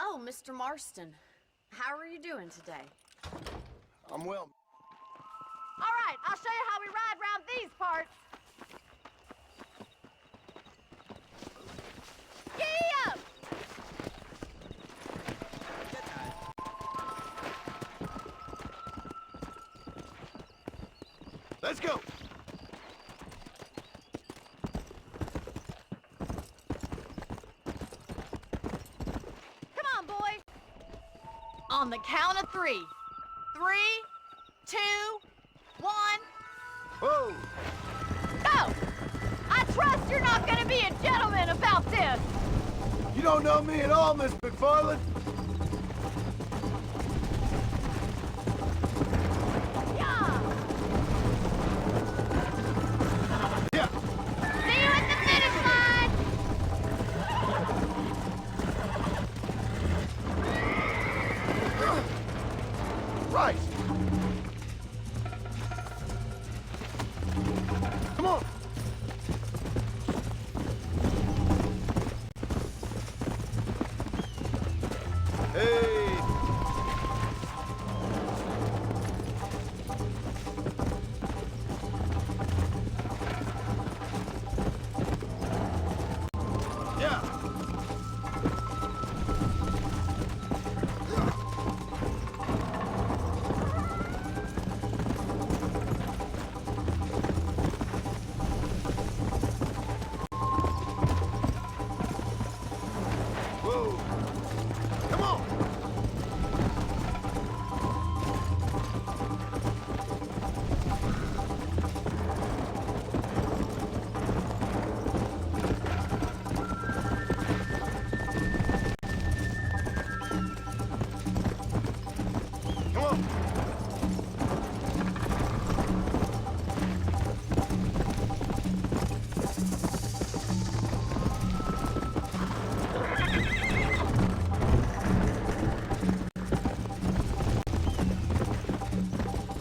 Oh, Mr. Marston. How are you doing today? I'm well. All right, I'll show you how we ride around these parts. Giddy up! Let's go! Come on, boys. On the count of 3. 3, 2, 1. Whoa! Go! I trust you're not gonna be a gentleman about this. You don't know me at all, Miss McFarland. Yeah! Yeah! See you at the finish line! Right! Come on! Hey! Yeah! Whoa! Come on! Come on!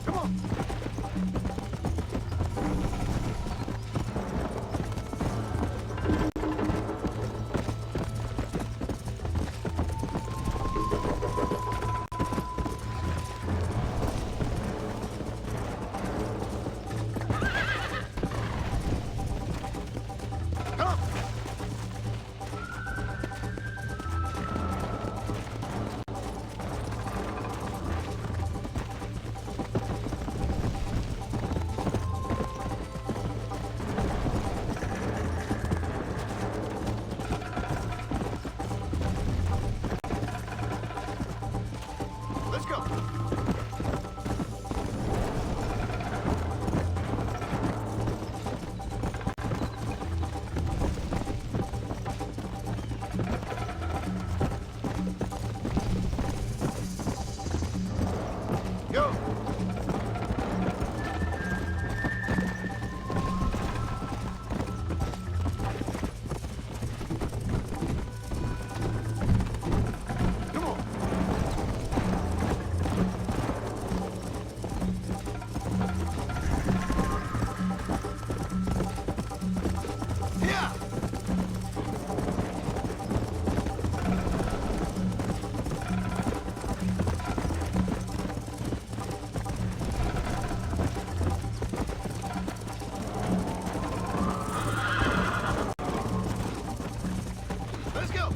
Come on! Come! Let's go! Go! Come on! Yeah! Let's go!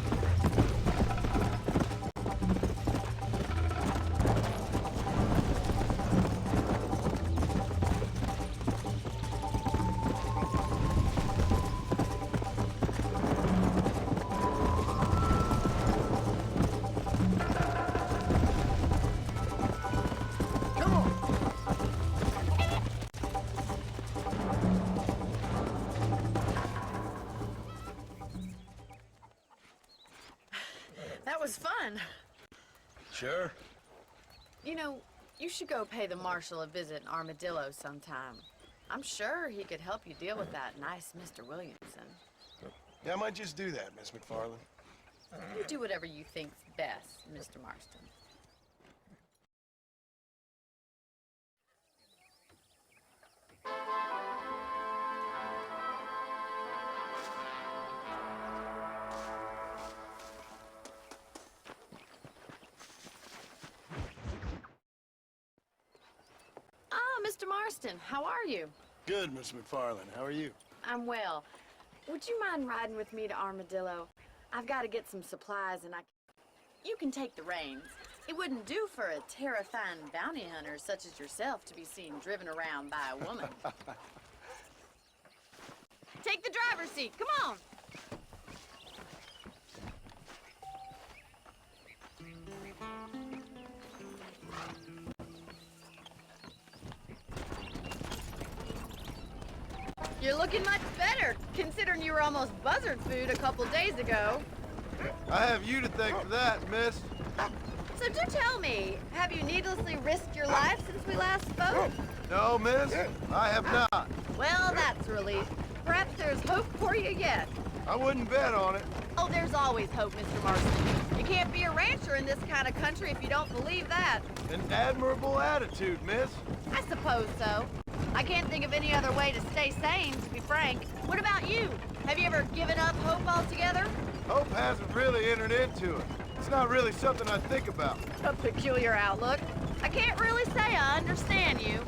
Come on! That was fun. Sure. You know, you should go pay the marshal a visit in Armadillo sometime. I'm sure he could help you deal with that nice Mr. Williamson. Yeah, I might just do that, Miss McFarland. You do whatever you think's best, Mr. Marston. Mr. Marston, how are you? Good, Miss McFarland. How are you? I'm well. Would you mind riding with me to Armadillo? I've got to get some supplies and You can take the reins. It wouldn't do for a terrifying bounty hunter such as yourself to be seen driven around by a woman. Take the driver's seat, come on! You're looking much better, considering you were almost buzzard food a couple days ago. I have you to thank for that, miss. So do tell me, have you needlessly risked your life since we last spoke? No, miss, I have not. Well, that's a relief. Perhaps there's hope for you yet. I wouldn't bet on it. Oh, there's always hope, Mr. Marston. You can't be a rancher in this kind of country if you don't believe that. An admirable attitude, miss. I suppose so. I can't think of any other way to stay sane, to be frank. What about you? Have you ever given up hope altogether? Hope hasn't really entered into it. It's not really something I think about. A peculiar outlook. I can't really say I understand you.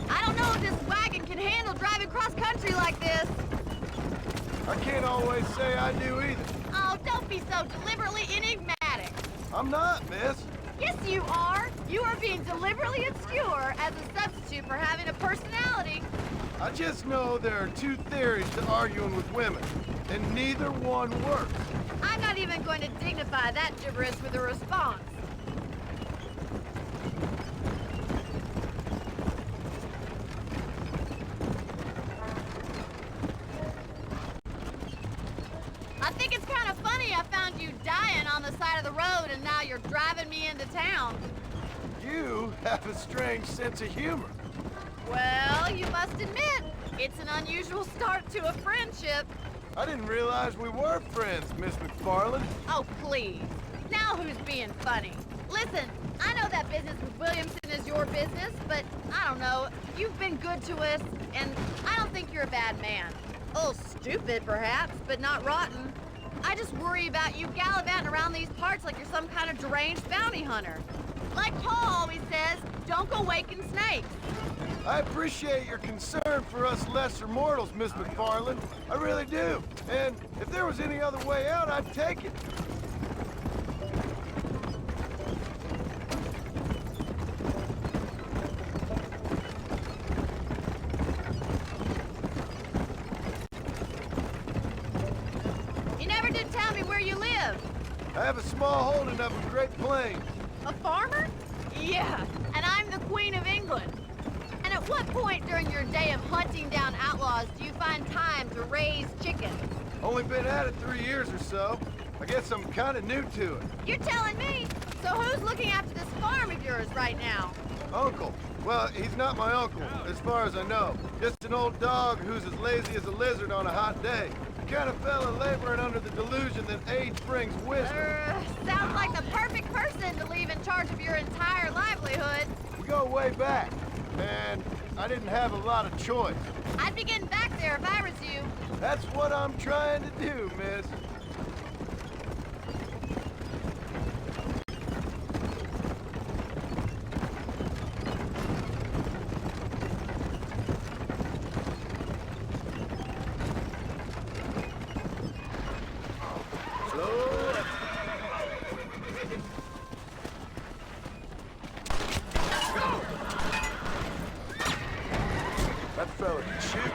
I don't know if this wagon can handle driving cross-country like this. I can't always say I do either. Oh, don't be so deliberately enigmatic. I'm not, miss. Yes, you are. You are being deliberately obscure as a substitute for having a personality. I just know there are two theories to arguing with women, and neither one works. I'm not even going to dignify that gibberish with a response. I think it's kind of funny I found you dying on the side of the road and now you're driving me into town. You have a strange sense of humor. Well, you must admit, it's an unusual start to a friendship. I didn't realize we were friends, Miss McFarland. Oh, please. Now who's being funny? Listen, I know that business with Williamson is your business, but I don't know. You've been good to us, and I don't think you're a bad man. A little stupid, perhaps, but not rotten. I just worry about you gallivanting around these parts like you're some kind of deranged bounty hunter. Like Paul always says, don't go waking snakes. I appreciate your concern for us lesser mortals, Miss McFarland. I really do. And if there was any other way out, I'd take it. You never did tell me where you live. I have a small holding up in Great Plains. A farmer? Yeah, and I'm the Queen of England. And at what point during your day of hunting down outlaws do you find time to raise chickens? Only been at it 3 years or so. I guess I'm kind of new to it. You're telling me? So who's looking after this farm of yours right now? Uncle. Well, he's not my uncle, as far as I know. Just an old dog who's as lazy as a lizard on a hot day. The kind of fella laboring under the delusion that age brings wisdom. Sounds like the perfect person to leave in charge of your entire livelihood. We go way back, and I didn't have a lot of choice. I'd be getting back there if I was you. That's what I'm trying to do, miss. That fella can shoot.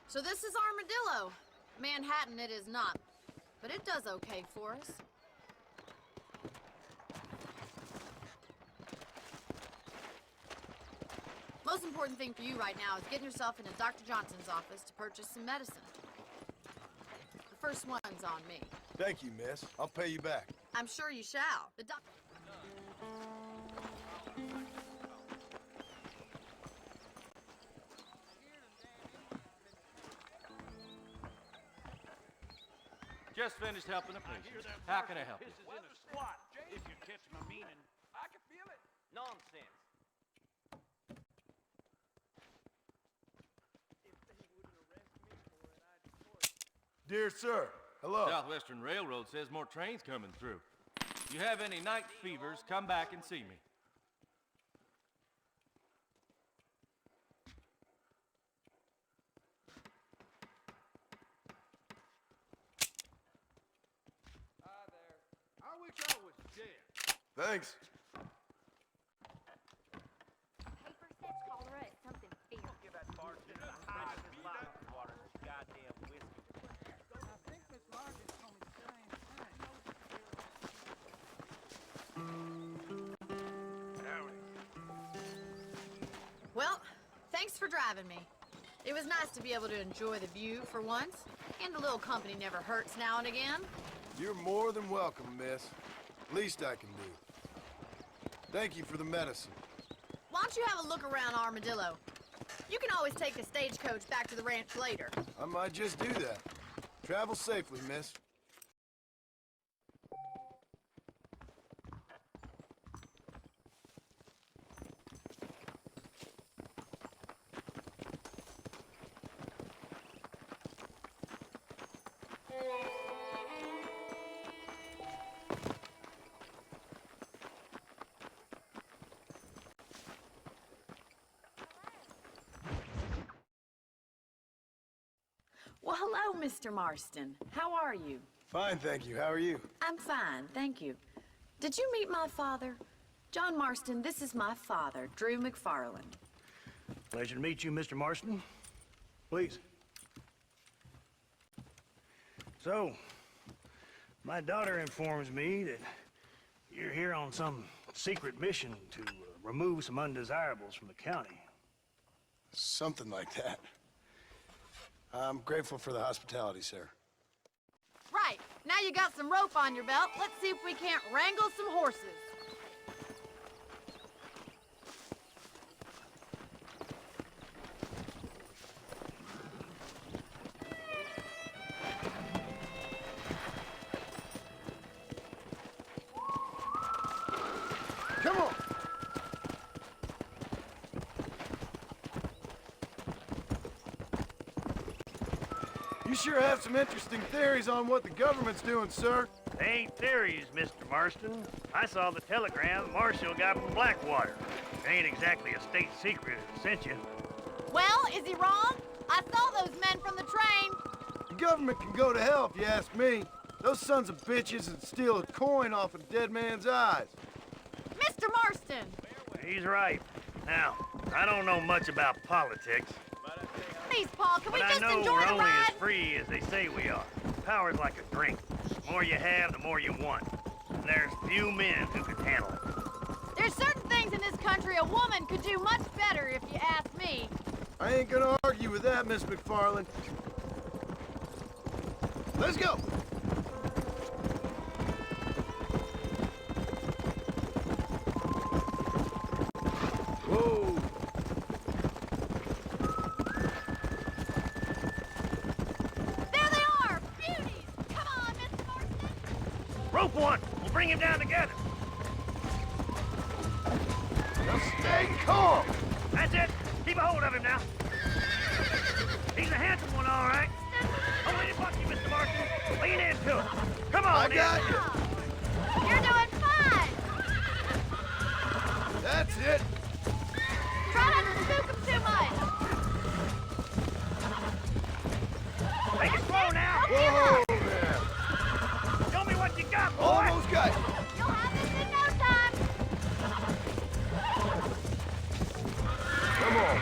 So this is Armadillo. Manhattan it is not, but it does okay for us. Most important thing for you right now is getting yourself into Dr. Johnson's office to purchase some medicine. The first one's on me. Thank you, miss. I'll pay you back. I'm sure you shall. The doc... Just finished helping the patients. How can I help you? This is in a squat, if you catch my meaning. I can feel it. Nonsense. Dear sir, Hello. Southwestern Railroad says more trains coming through. You have any night fevers, come back and see me. I wish I was dead. Thanks. Paper says call her at something fierce. Give that bartender the hottest vodka water and some goddamn whiskey. I think Miss Margaret told me the same thing. Well, thanks for driving me. It was nice to be able to enjoy the view for once, and a little company never hurts now and again. You're more than welcome, miss. Least I can do. Thank you for the medicine. Why don't you have a look around Armadillo? You can always take the stagecoach back to the ranch later. I might just do that. Travel safely, miss. Well, hello, Mr. Marston. How are you? Fine, thank you. How are you? I'm fine, thank you. Did you meet my father? John Marston, this is my father, Drew McFarland. Pleasure to meet you, Mr. Marston. Please. So, my daughter informs me that you're here on some secret mission to remove some undesirables from the county. Something like that. I'm grateful for the hospitality, sir. Right, now you got some rope on your belt. Let's see if we can't wrangle some horses. Come on! You sure have some interesting theories on what the government's doing, sir. They ain't theories, Mr. Marston. I saw the telegram Marshall got from Blackwater. It ain't exactly a state secret that sent you. Well, is he wrong? I saw those men from the train. The government can go to hell if you ask me. Those sons of bitches would steal a coin off a dead man's eyes. Mr. Marston! He's right. Now, I don't know much about politics, Please, Paul, can we but I just know enjoy we're the only ride? as free as they say we are. Power's like a drink. The more you have, the more you want. And there's few men who could handle it. There's certain things in this country a woman could do much better, if you ask me. I ain't gonna argue with that, Miss McFarland. Let's go! Whoa! There they are! Beauties! Come on, Mr. Marston! Rope one! We'll bring him down together. Now stay calm! That's it. Keep a hold of him now. He's a handsome one, all right. Don't let him buck you, Mr. Marston. Lean into it. Come on, I got in. you! You're doing fine! That's it! Try not to spook him too much! Take it slow now. Whoa there! Show me what you got, boy. Almost got you! You'll have this in no time! Come on,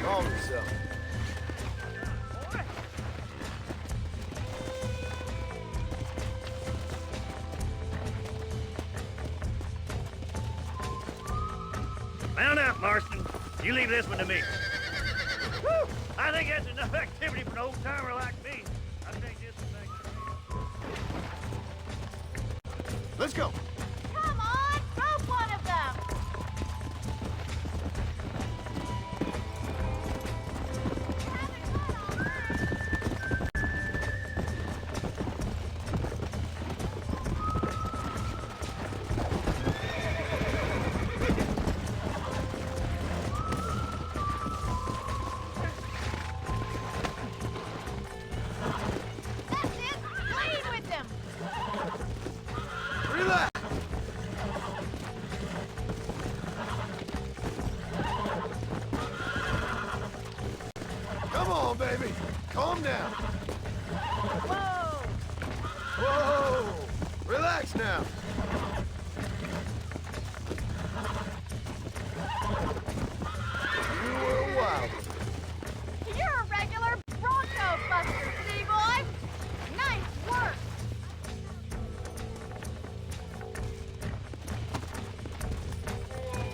calm yourself. Mount up, Marston. You leave this one to me. Whew. I think that's enough activity for an old-timer like me. I'll take this one back. Let's go! Come on! Rope one of them! That's it! Lean now. Whoa! Whoa! Relax now. You were a wild one. You're a regular Bronco buster, Seaboy! Nice work!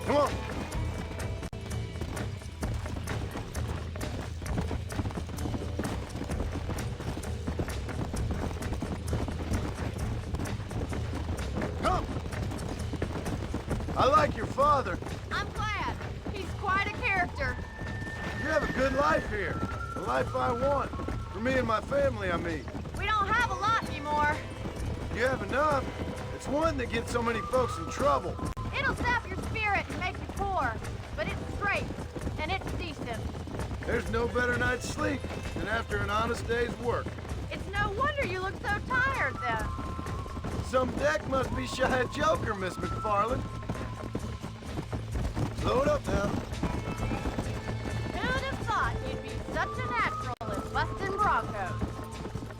Come on. Come. I like your father. I'm glad. He's quite a character. You have a good life here. The life I want. For me and my family, I mean. We don't have a lot anymore. You have enough. It's one that gets so many folks in trouble. It'll sap your spirit and make you poor, but it's straight, and it's decent. There's no better night's sleep than after an honest day's work. It's no wonder you look so tired, then. Some deck must be shy of Joker, Miss McFarland. Slow it up now. Who'd have thought you'd be such a natural at busting Broncos?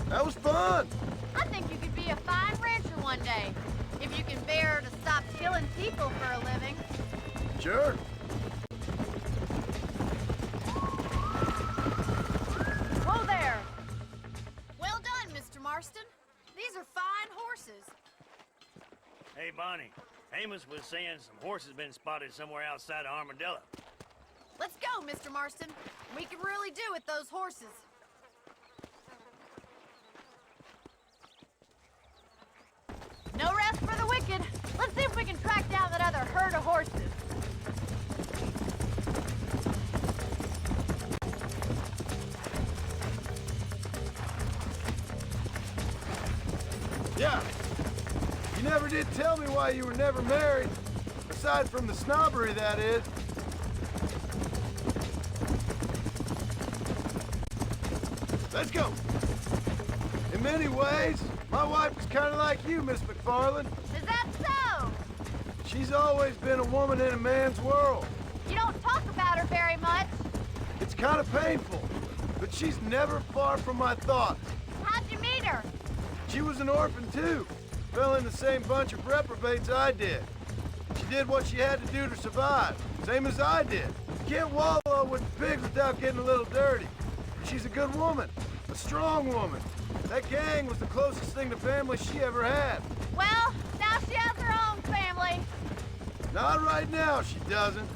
That was fun. I think you could be a fine rancher one day, if you can bear to stop killing people for a living. Sure. Whoa there! Well done, Mr. Marston. These are fine horses. Hey, Bonnie. Amos was saying some horses been spotted somewhere outside of Armadillo. Let's go, Mr. Marston. We can really do with those horses. No rest for the wicked. Let's see if we can track down that other herd of horses. Yeah. You never did tell me why you were never married. Aside from the snobbery, that is. Let's go. In many ways, my wife is kind of like you, Miss McFarland. Is that so? She's always been a woman in a man's world. You don't talk about her very much. It's kind of painful, but she's never far from my thoughts. How'd you meet her? She was an orphan, too. Fell in the same bunch of reprobates I did. She did what she had to do to survive, same as I did. Can't wallow with the pigs without getting a little dirty. She's a good woman, a strong woman. That gang was the closest thing to family she ever had. Well, now she has her own family. Not right now, she doesn't.